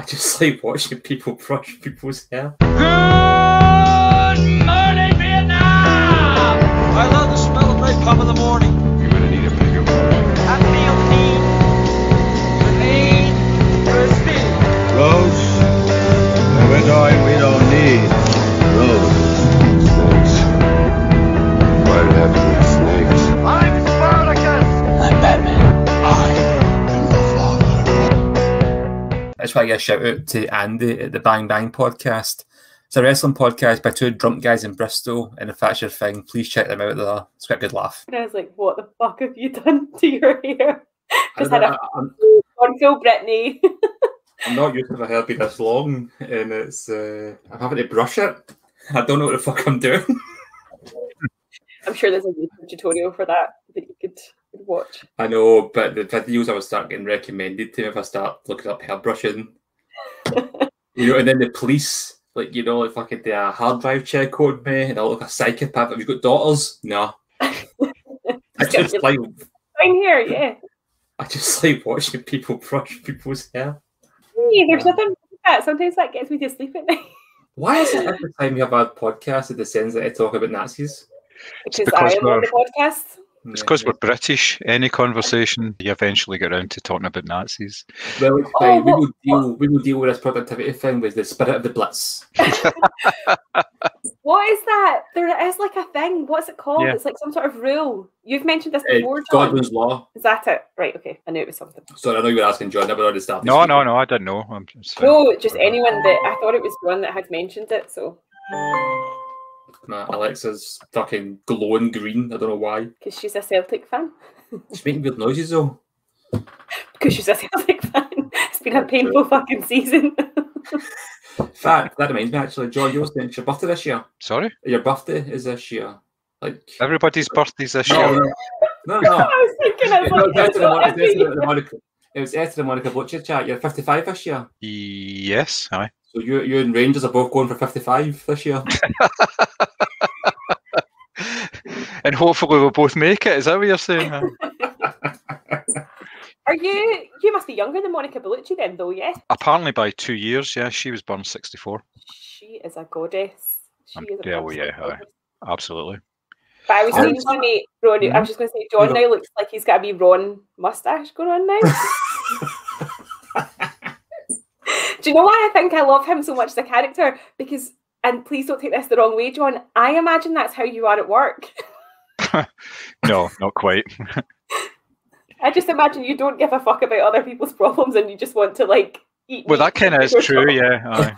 just like watching people brush people's hair. Good morning, Vietnam! I love the smell of napalm in the morning. You're gonna need a bigger one. I feel need for speed. Roads? No, we're going, we don't need roads. Snakes. Why did it have to be snakes? I'm Spartacus! I'm Batman. I just want to give a shout out to Andy at the Bang Bang podcast. It's a wrestling podcast by two drunk guys in Bristol, and if that's your thing, please check them out there. It's quite a good laugh. And I was like, what the fuck have you done to your hair? Just had a Phil Britney. I'm not used to my hair being this long, and it's I'm having to brush it. I don't know what the fuck I'm doing. I'm sure there's a YouTube tutorial for that you could watch. I know, but the videos I would start getting recommended to me if I start looking up hair brushing. You know, and then the police, like, you know, if I could do a hard drive check on me and I look like a psychopath. Have you got daughters? No. I just like fine here, yeah. I just like watching people brush people's hair. Hey, there's nothing like that. Sometimes that gets me to sleep at night. Why is it every time we have a podcast it descends that I talk about Nazis? Because I am on the podcast. It's because we're British. Any conversation, you eventually get around to talking about Nazis. Well, it's fine. We will deal with this productivity thing with the spirit of the Blitz. What is that? There is like a thing. What's it called? Yeah. It's like some sort of rule. You've mentioned this before, John. Godwin's Law. Is that it? Right, okay. I knew it was something. Sorry, I know you were asking John. I never already started. No, I didn't know. It's fine. No, just anyone that I thought it was John that had mentioned it, so. Alexa's fucking glowing green. I don't know why. Because she's a Celtic fan. She's making weird noises though. Because she's a Celtic fan. It's been a painful fucking season. In fact, that reminds me actually, John, it's your birthday this year. Sorry? Your birthday is this year. Like Everybody's birthday's this no, year. no. I was thinking, I was like, It was after the Monica Butcher chat. You're 55 this year. Yes, aye. So you and Rangers are both going for 55 this year. And hopefully we'll both make it. Is that what you're saying? Are you must be younger than Monica Bellucci then, though, yeah? Apparently by 2 years, yeah. She was born 64. She is a goddess. She is a Yeah, goddess. absolutely. But I was saying to me, Ron, I was just going to say, John now looks like he's got a wee Ron mustache going on now. Do you know why I think I love him so much as a character? Because, and please don't take this the wrong way, John, I imagine that's how you are at work. No, not quite. I just imagine you don't give a fuck about other people's problems and you just want to, like, eat. Well, that kind of is true, yeah. Aye.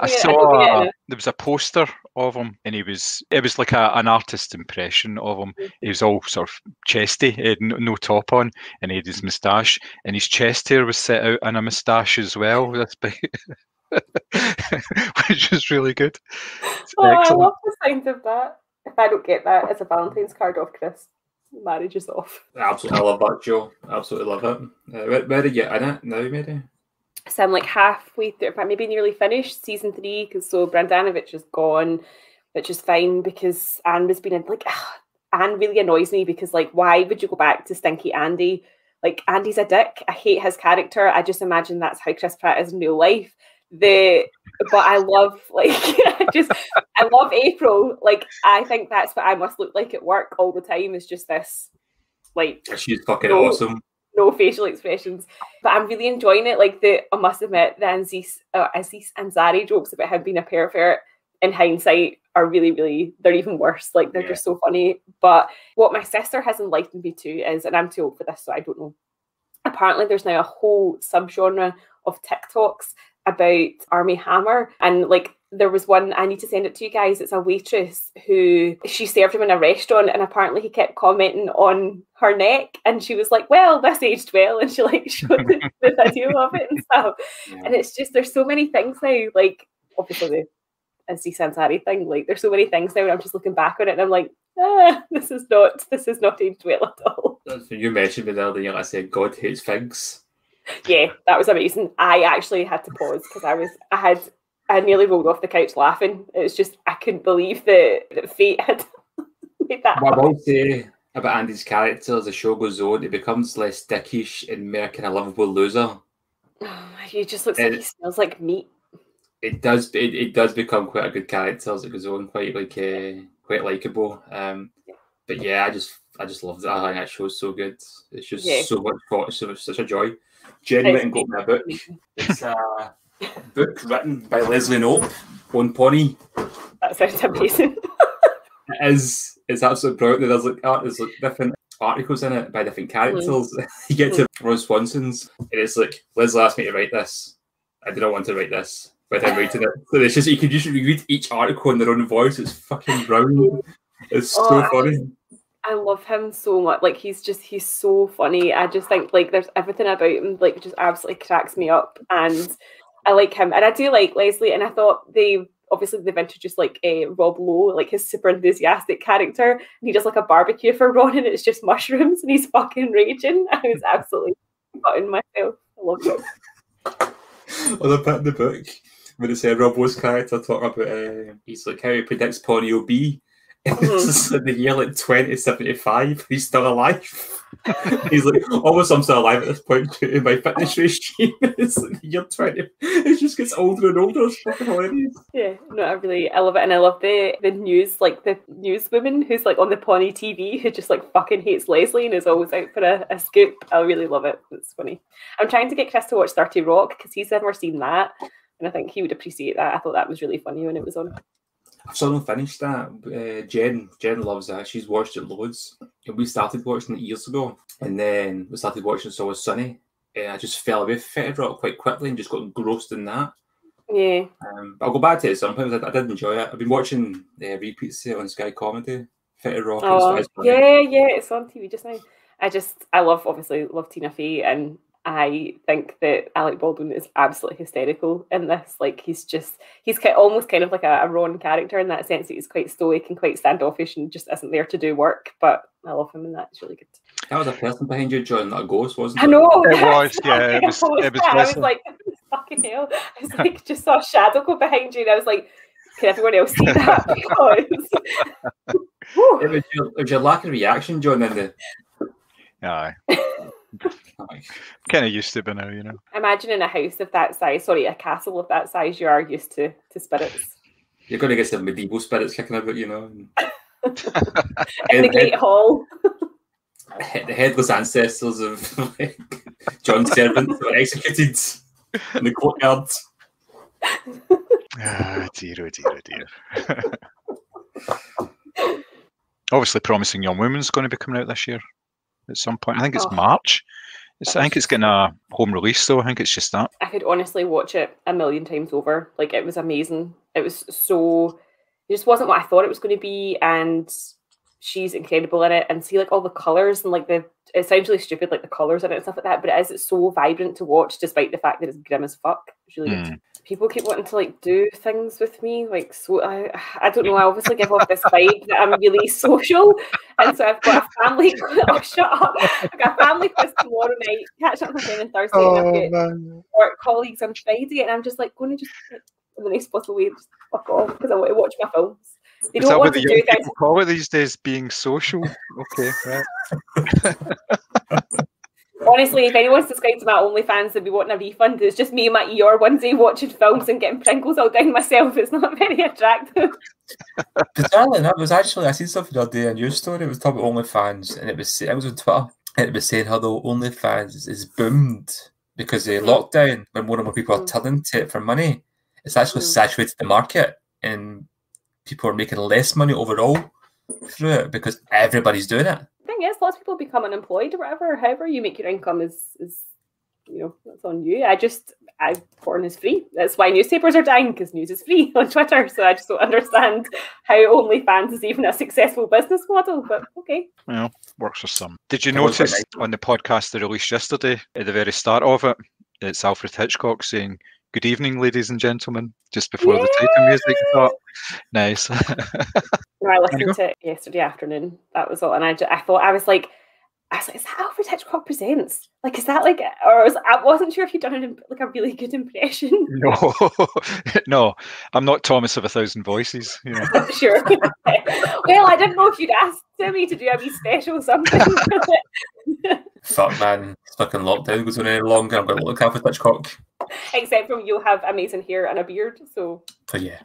I saw there was a poster of him, and it was like an artist's impression of him. He was all sort of chesty, he had no top on, and he had his moustache, and his chest hair was set out in a moustache as well. That's big, which is really good. I love the sound of that. If I don't get that as a Valentine's card off Chris, marriage is off. Absolutely, I love that, Joe. Absolutely love it. Where are you in it now, Mary? So I'm like halfway through, but maybe nearly finished season 3. Because so Brandanovich is gone, which is fine because Anne was being like, Anne really annoys me because like, why would you go back to stinky Andy? Like Andy's a dick. I hate his character. I just imagine that's how Chris Pratt is in real life. But I love like I love April. Like I think that's what I must look like at work all the time. Is just this like she's fucking awesome. No facial expressions, but I'm really enjoying it. Like I must admit, the Aziz Ansari jokes about him being a pervert in hindsight are really, really, they're even worse. Like they're just so funny. But what my sister has enlightened me to is, and I'm too old for this, so I don't know. Apparently, there's now a whole subgenre of TikToks about Armie Hammer, and like there was one, I need to send it to you guys. It's a waitress who she served him in a restaurant, and apparently he kept commenting on her neck, and she was like, well, this aged well, and she like showed the video of it and stuff. And it's just, there's so many things now, like obviously the Aziz Ansari thing, like there's so many things now, and I'm just looking back on it and I'm like, this is not aged well at all. So you mentioned me there, then I said God hates figs. Yeah, that was amazing. I actually had to pause because I nearly rolled off the couch laughing. It was just, I couldn't believe that fate had made that What I happen. will say about Andy's character as the show goes on, he becomes less dickish and more kind of lovable loser. He just looks like he smells like meat. It does. It does become quite a good character as it goes on, quite quite likable. But yeah, I just love that. I think that show's so good. It's just so much fun. It's such a joy. Jen went and got me a book. It's a book written by Leslie Knope on Pawnee. That sounds amazing. It's absolutely brilliant. There's like different articles in it by different characters. You get to Ron Swanson's, and it's like, Leslie asked me to write this. I did not want to write this, but I'm writing it. So it's just, you can usually read each article in their own voice. It's fucking brilliant. It's so funny. I love him so much. Like, he's so funny. I just think, like, there's everything about him, like, just absolutely cracks me up. And I like him. And I do like Leslie. And I thought they've introduced, like, Rob Lowe, like, his super enthusiastic character. And he does, like, a barbecue for Ron, and it's just mushrooms, and he's fucking raging. I was absolutely cutting myself. I love it. Well, the bit in the book when it said Rob Lowe's character talking about he's like how he predicts Pawnee will be. This is in the year like 2075. He's still alive. He's like, almost I'm still alive at this point due to my fitness regime. It's like the year 20. It just gets older and older. It's fucking hilarious. Yeah, no, I love it, and I love the news, like the newswoman who's like on the Pawnee TV who just like fucking hates Leslie and is always out for a scoop. I really love it. It's funny. I'm trying to get Chris to watch 30 Rock because he's never seen that, and I think he would appreciate that. I thought that was really funny when it was on. I've still not finished that. Jen loves that. She's watched it loads. And we started watching it years ago. And then we started watching So Was Sunny. And I just fell away from 30 Rock quite quickly and just got engrossed in that. Yeah. But I'll go back to it sometimes. I did enjoy it. I've been watching repeats on Sky Comedy. 30 Rock. Oh, yeah, it's on TV just now. I love Tina Fey, and I think that Alec Baldwin is absolutely hysterical in this. Like, he's almost kind of like a Ron character in that sense that he's quite stoic and quite standoffish and just isn't there to do work. But I love him in that. It's really good. That was a person behind you, John, not a ghost, wasn't it? I know. It was, yeah. It was I was like, fucking hell. I was like, just saw a shadow go behind you, and I was like, can everyone else see that? Because it was your lack of reaction, John, in the... Aye. Kind of used to it by now, you know. Imagine in a house of that size, a castle of that size, you are used to spirits. You're going to get some medieval spirits kicking about, you know. In the Great Hall. The headless ancestors of John's servants were executed in the courtyard. Dear, oh dear. Obviously, Promising Young Woman's going to be coming out this year at some point. I think it's March. I think it's getting a home release, though. I think it's just that. I could honestly watch it a million times over. Like, it was amazing. It was so... It just wasn't what I thought it was going to be, and she's incredible in it. And see, like, all the colours and, like, it sounds really stupid, like, the colours in it and stuff like that, but it's so vibrant to watch, despite the fact that it's grim as fuck. It's really good. People keep wanting to, like, do things with me, like, so I don't know, I obviously give off this vibe that I'm really social, and so I've got a family shut up. I've got a family quiz tomorrow night, catch up with them on Thursday, and I've got work colleagues on Friday, and I'm just like going to just, like, in the nicest possible way, just fuck off, because I want to watch my films. They don't want to do things. Call it these days being social. Okay, right. Honestly, if anyone subscribes to my OnlyFans and be wanting a refund, it's just me and my ER onesie watching films and getting Pringles all down myself. It's not very attractive. Bizarrely, that was actually, I seen something the other day, a news story. It was talking about OnlyFans, and it was on Twitter, and it was saying how the OnlyFans is boomed because of lockdown, when more and more people are turning to it for money. It's actually saturated the market, and people are making less money overall through it because everybody's doing it. Yes, lots of people become unemployed or whatever. However you make your income is you know, that's on you. Porn is free. That's why newspapers are dying, because news is free on Twitter. So I just don't understand how OnlyFans is even a successful business model. But okay. Well, works for some. Did you notice on the podcast they released yesterday, at the very start of it, it's Alfred Hitchcock saying, "Good evening, ladies and gentlemen," just before the title music. I thought, nice. I listened to it yesterday afternoon. That was all. And I thought, I was like, I was like, is that Alfred Hitchcock Presents? Like, is that like, or I wasn't sure if you'd done like a really good impression. No, no, I'm not Thomas of 1,000 Voices. You know. Sure. Well, I didn't know if you'd asked me to do a wee special something. Fuck, man. It's fucking lockdown goes on any longer. I'm going to look Alfred Hitchcock. Except from you'll have amazing hair and a beard, so. So, yeah.